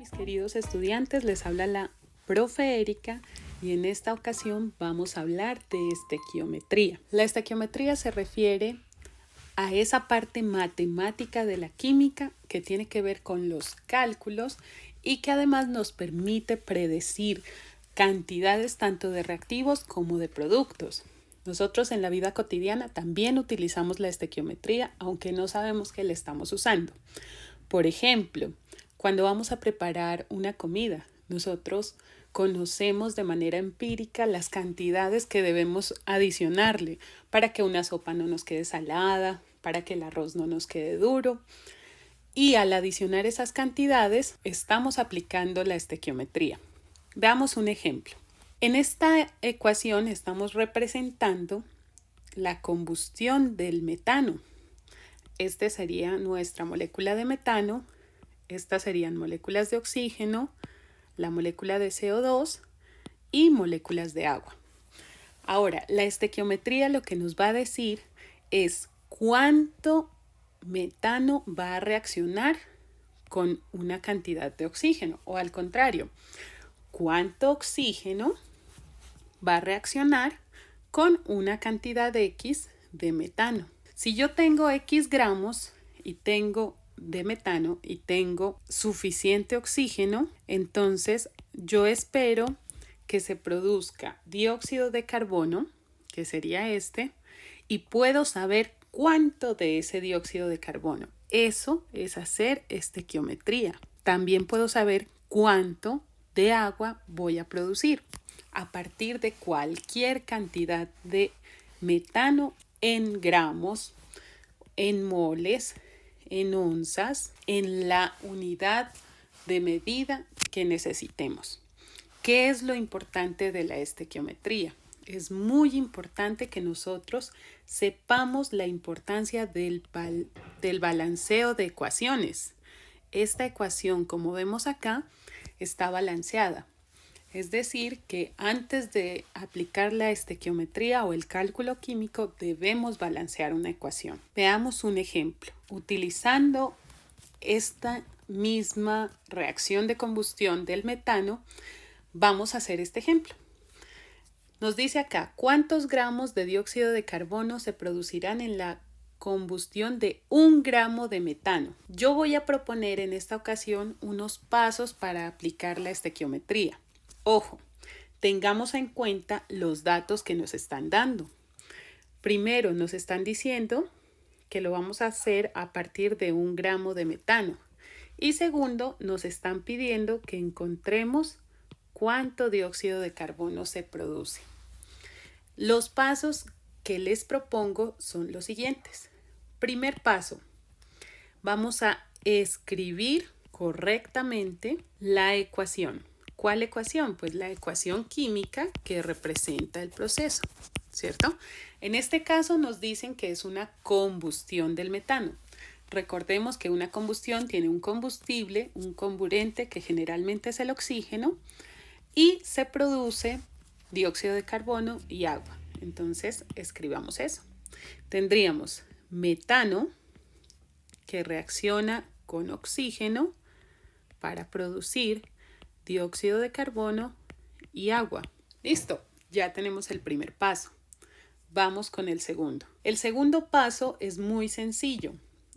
mis queridos estudiantes, les habla la profe Erika y en esta ocasión vamos a hablar de estequiometría. La estequiometría se refiere a esa parte matemática de la química que tiene que ver con los cálculos y que además nos permite predecir cantidades tanto de reactivos como de productos. Nosotros en la vida cotidiana también utilizamos la estequiometría, aunque no sabemos que la estamos usando. Por ejemplo, cuando vamos a preparar una comida, nosotros conocemos de manera empírica las cantidades que debemos adicionarle para que una sopa no nos quede salada, para que el arroz no nos quede duro. Y al adicionar esas cantidades, estamos aplicando la estequiometría. Veamos un ejemplo. En esta ecuación estamos representando la combustión del metano. Esta sería nuestra molécula de metano, estas serían moléculas de oxígeno, la molécula de CO2 y moléculas de agua. Ahora, la estequiometría lo que nos va a decir es cuánto metano va a reaccionar con una cantidad de oxígeno, o al contrario, cuánto oxígeno va a reaccionar con una cantidad X de metano. Si yo tengo X gramos y tengo de metano y tengo suficiente oxígeno, entonces yo espero que se produzca dióxido de carbono, que sería este, y puedo saber cuánto de ese dióxido de carbono. Eso es hacer estequiometría. También puedo saber cuánto de agua voy a producir a partir de cualquier cantidad de metano en gramos, en moles, en onzas, en la unidad de medida que necesitemos. ¿Qué es lo importante de la estequiometría? Es muy importante que nosotros sepamos la importancia del balanceo de ecuaciones. Esta ecuación, como vemos acá, está balanceada. Es decir, que antes de aplicar la estequiometría o el cálculo químico debemos balancear una ecuación. Veamos un ejemplo. Utilizando esta misma reacción de combustión del metano, vamos a hacer este ejemplo. Nos dice acá, ¿cuántos gramos de dióxido de carbono se producirán en la combustión de 1 gramo de metano? Yo voy a proponer en esta ocasión unos pasos para aplicar la estequiometría. Ojo, tengamos en cuenta los datos que nos están dando. Primero, nos están diciendo que lo vamos a hacer a partir de 1 gramo de metano. Y segundo, nos están pidiendo que encontremos cuánto dióxido de carbono se produce. Los pasos que les propongo son los siguientes. Primer paso, vamos a escribir correctamente la ecuación. ¿Cuál ecuación? Pues la ecuación química que representa el proceso, ¿cierto? En este caso nos dicen que es una combustión del metano. Recordemos que una combustión tiene un combustible, un comburente que generalmente es el oxígeno y se produce dióxido de carbono y agua. Entonces escribamos eso. Tendríamos metano que reacciona con oxígeno para producir dióxido de carbono y agua. Listo, ya tenemos el primer paso. Vamos con el segundo. El segundo paso es muy sencillo.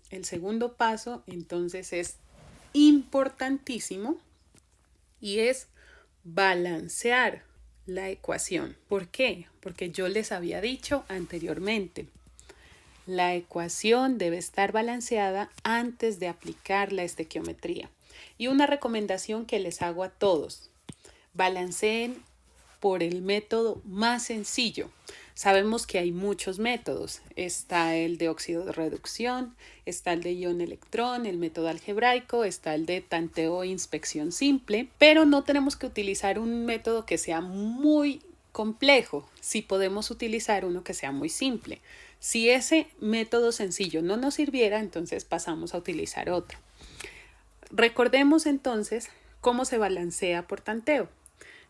El segundo paso entonces es importantísimo y es balancear la ecuación. ¿Por qué? Porque yo les había dicho anteriormente, la ecuación debe estar balanceada antes de aplicar la estequiometría. Y una recomendación que les hago a todos, balanceen por el método más sencillo. Sabemos que hay muchos métodos. Está el de óxido de reducción, está el de ion-electrón, el método algebraico, está el de tanteo e inspección simple, pero no tenemos que utilizar un método que sea muy complejo, si podemos utilizar uno que sea muy simple. Si ese método sencillo no nos sirviera, entonces pasamos a utilizar otro. Recordemos entonces cómo se balancea por tanteo.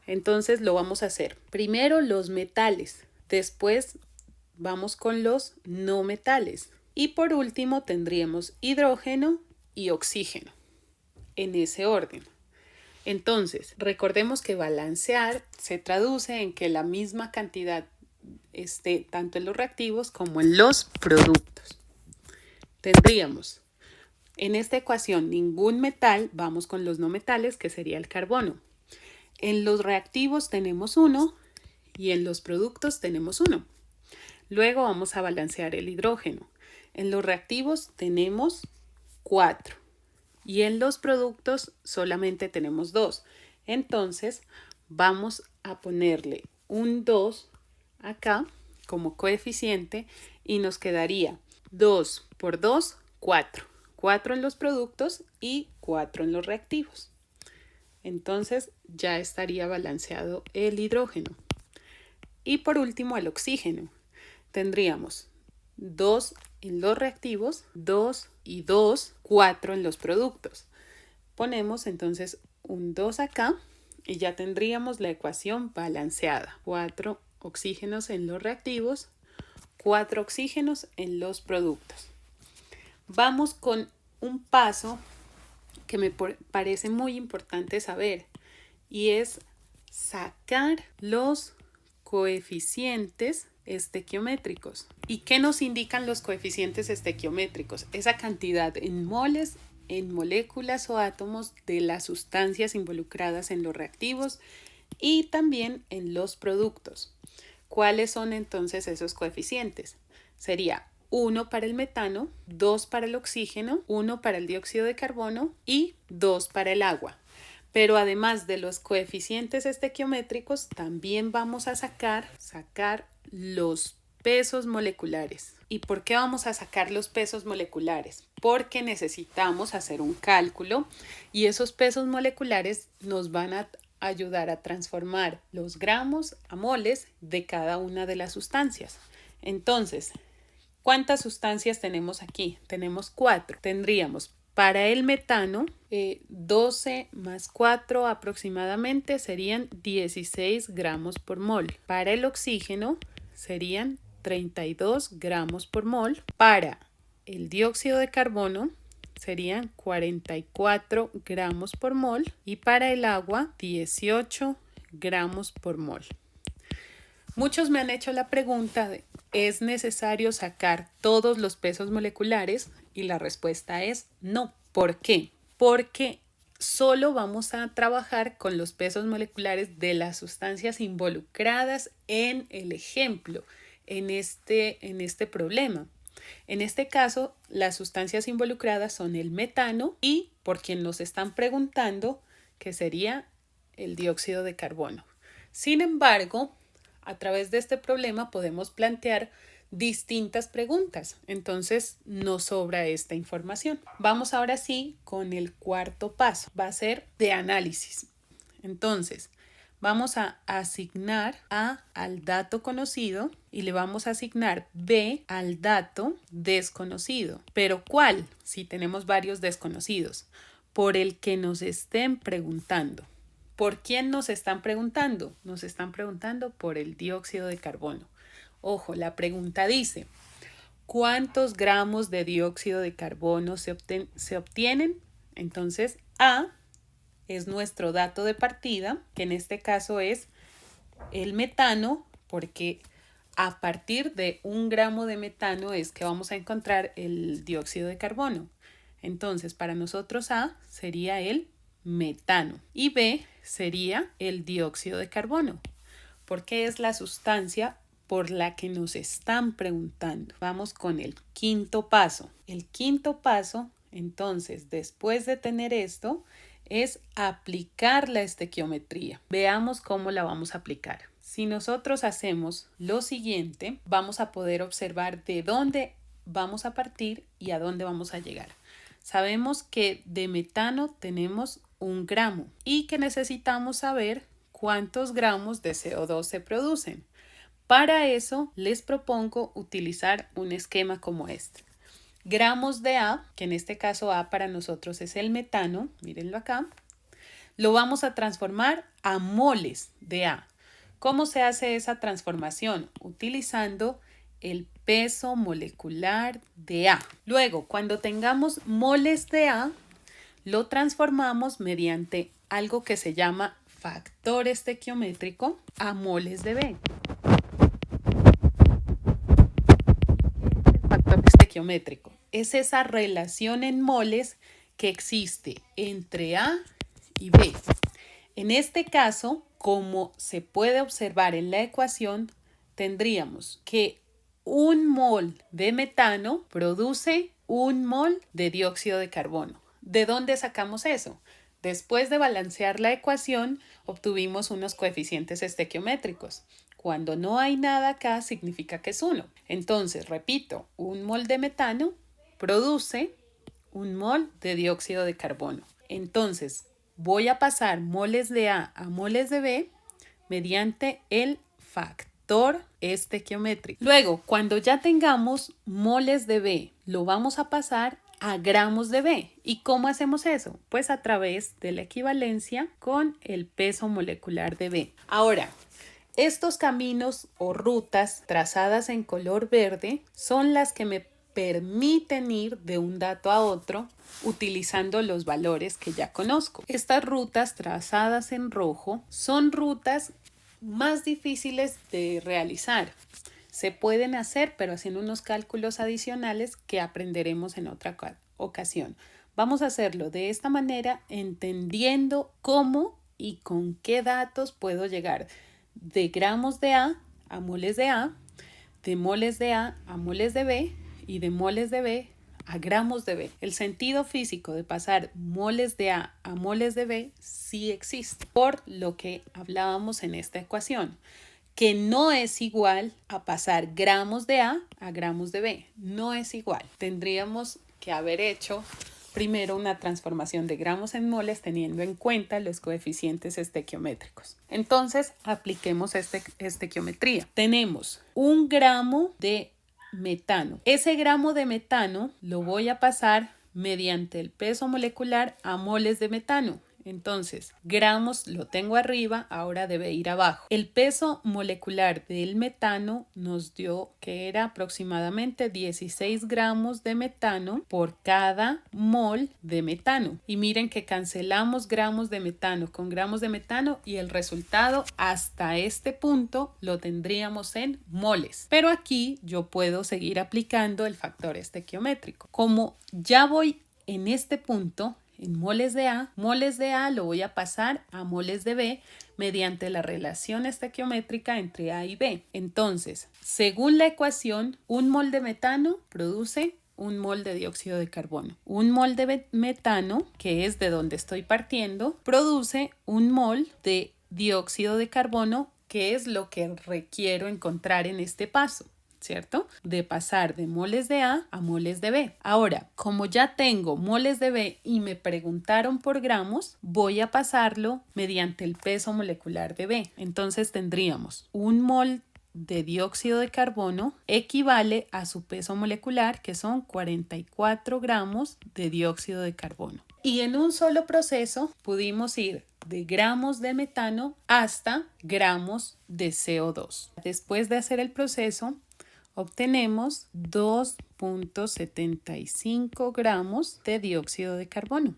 Entonces lo vamos a hacer. Primero los metales, después vamos con los no metales y por último tendríamos hidrógeno y oxígeno, en ese orden. Entonces, recordemos que balancear se traduce en que la misma cantidad esté tanto en los reactivos como en los productos. Tendríamos en esta ecuación ningún metal, vamos con los no metales, que sería el carbono. En los reactivos tenemos 1 y en los productos tenemos 1. Luego vamos a balancear el hidrógeno. En los reactivos tenemos 4 y en los productos solamente tenemos 2. Entonces vamos a ponerle un 2 acá como coeficiente y nos quedaría 2 por 2, 4. 4 en los productos y 4 en los reactivos. Entonces ya estaría balanceado el hidrógeno. Y por último el oxígeno. Tendríamos 2 en los reactivos, 2 y 2, 4 en los productos. Ponemos entonces un 2 acá y ya tendríamos la ecuación balanceada. 4 oxígenos en los reactivos, 4 oxígenos en los productos. Vamos con un paso que me parece muy importante saber y es sacar los coeficientes estequiométricos. ¿Y qué nos indican los coeficientes estequiométricos? Esa cantidad en moles, en moléculas o átomos de las sustancias involucradas en los reactivos y también en los productos. ¿Cuáles son entonces esos coeficientes? Sería 1 para el metano, 2 para el oxígeno, 1 para el dióxido de carbono y 2 para el agua. Pero además de los coeficientes estequiométricos, también vamos a sacar los pesos moleculares. ¿Y por qué vamos a sacar los pesos moleculares? Porque necesitamos hacer un cálculo y esos pesos moleculares nos van a ayudar a transformar los gramos a moles de cada una de las sustancias. Entonces, ¿cuántas sustancias tenemos aquí? Tenemos 4. Tendríamos para el metano 12 más 4 aproximadamente serían 16 gramos por mol. Para el oxígeno serían 32 gramos por mol. Para el dióxido de carbono serían 44 gramos por mol y para el agua 18 gramos por mol. Muchos me han hecho la pregunta de ¿es necesario sacar todos los pesos moleculares? Y la respuesta es no. ¿Por qué? Porque solo vamos a trabajar con los pesos moleculares de las sustancias involucradas en el ejemplo, en este problema. En este caso, las sustancias involucradas son el metano y, por quien nos están preguntando, que sería el dióxido de carbono. Sin embargo, a través de este problema podemos plantear distintas preguntas, entonces nos sobra esta información. Vamos ahora sí con el cuarto paso, va a ser de análisis. Entonces, vamos a asignar A al dato conocido y le vamos a asignar B al dato desconocido. ¿Pero cuál? Si tenemos varios desconocidos, por el que nos estén preguntando. ¿Por quién nos están preguntando? Nos están preguntando por el dióxido de carbono. Ojo, la pregunta dice, ¿cuántos gramos de dióxido de carbono se obtienen? Entonces, A es nuestro dato de partida, que en este caso es el metano, porque a partir de 1 gramo de metano es que vamos a encontrar el dióxido de carbono. Entonces, para nosotros A sería el metano y B sería el dióxido de carbono, porque es la sustancia por la que nos están preguntando. Vamos con el quinto paso. El quinto paso, entonces, después de tener esto, es aplicar la estequiometría. Veamos cómo la vamos a aplicar. Si nosotros hacemos lo siguiente, vamos a poder observar de dónde vamos a partir y a dónde vamos a llegar. Sabemos que de metano tenemos 1 gramo y que necesitamos saber cuántos gramos de CO2 se producen. Para eso les propongo utilizar un esquema como este. Gramos de A, que en este caso A para nosotros es el metano, mírenlo acá, lo vamos a transformar a moles de A. ¿Cómo se hace esa transformación? Utilizando el peso molecular de A. Luego, cuando tengamos moles de A, lo transformamos mediante algo que se llama factor estequiométrico a moles de B. El factor estequiométrico es esa relación en moles que existe entre A y B. En este caso, como se puede observar en la ecuación, tendríamos que un mol de metano produce un mol de dióxido de carbono. ¿De dónde sacamos eso? Después de balancear la ecuación, obtuvimos unos coeficientes estequiométricos. Cuando no hay nada acá, significa que es 1. Entonces, repito, un mol de metano produce un mol de dióxido de carbono. Entonces, voy a pasar moles de A a moles de B mediante el factor estequiométrico. Luego, cuando ya tengamos moles de B, lo vamos a pasar a gramos de B. ¿Y cómo hacemos eso? Pues a través de la equivalencia con el peso molecular de B. Ahora, estos caminos o rutas trazadas en color verde son las que me permiten ir de un dato a otro utilizando los valores que ya conozco. Estas rutas trazadas en rojo son rutas más difíciles de realizar. Se pueden hacer, pero haciendo unos cálculos adicionales que aprenderemos en otra ocasión. Vamos a hacerlo de esta manera, entendiendo cómo y con qué datos puedo llegar de gramos de A a moles de A, de moles de A a moles de B y de moles de B a gramos de B. El sentido físico de pasar moles de A a moles de B sí existe, por lo que hablábamos en esta ecuación, que no es igual a pasar gramos de A a gramos de B. No es igual. Tendríamos que haber hecho primero una transformación de gramos en moles teniendo en cuenta los coeficientes estequiométricos. Entonces, apliquemos estequiometría. Tenemos un gramo de metano. Ese gramo de metano lo voy a pasar mediante el peso molecular a moles de metano. Entonces, gramos lo tengo arriba, ahora debe ir abajo. El peso molecular del metano nos dio que era aproximadamente 16 gramos de metano por cada mol de metano. Y miren que cancelamos gramos de metano con gramos de metano y el resultado hasta este punto lo tendríamos en moles. Pero aquí yo puedo seguir aplicando el factor estequiométrico. Como ya voy en este punto, en moles de A lo voy a pasar a moles de B mediante la relación estequiométrica entre A y B. Entonces, según la ecuación, un mol de metano produce un mol de dióxido de carbono. Un mol de metano, que es de donde estoy partiendo, produce un mol de dióxido de carbono, que es lo que requiero encontrar en este paso, ¿cierto? De pasar de moles de A a moles de B. Ahora, como ya tengo moles de B y me preguntaron por gramos, voy a pasarlo mediante el peso molecular de B. Entonces tendríamos un mol de dióxido de carbono equivale a su peso molecular, que son 44 gramos de dióxido de carbono. Y en un solo proceso pudimos ir de gramos de metano hasta gramos de CO2. Después de hacer el proceso, obtenemos 2.75 gramos de dióxido de carbono.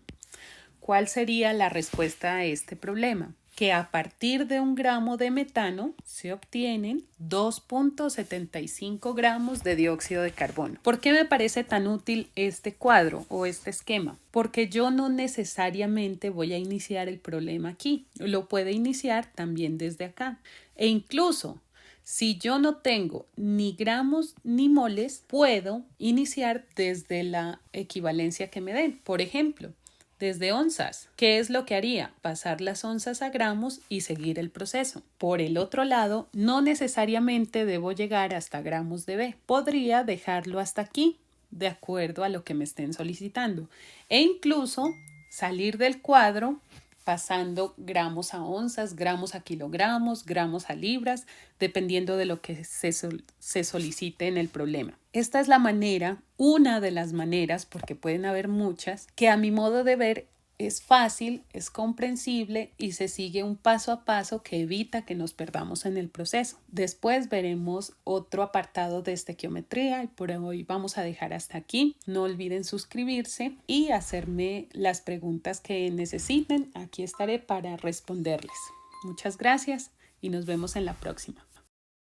¿Cuál sería la respuesta a este problema? Que a partir de un gramo de metano se obtienen 2.75 gramos de dióxido de carbono. ¿Por qué me parece tan útil este cuadro o este esquema? Porque yo no necesariamente voy a iniciar el problema aquí. Lo puedo iniciar también desde acá. E incluso, si yo no tengo ni gramos ni moles, puedo iniciar desde la equivalencia que me den. Por ejemplo, desde onzas. ¿Qué es lo que haría? Pasar las onzas a gramos y seguir el proceso. Por el otro lado, no necesariamente debo llegar hasta gramos de B. Podría dejarlo hasta aquí, de acuerdo a lo que me estén solicitando. E incluso salir del cuadro pasando gramos a onzas, gramos a kilogramos, gramos a libras, dependiendo de lo que se solicite en el problema. Esta es la manera, una de las maneras, porque pueden haber muchas, que a mi modo de ver es fácil, es comprensible y se sigue un paso a paso que evita que nos perdamos en el proceso. Después veremos otro apartado de estequiometría y por hoy vamos a dejar hasta aquí. No olviden suscribirse y hacerme las preguntas que necesiten. Aquí estaré para responderles. Muchas gracias y nos vemos en la próxima.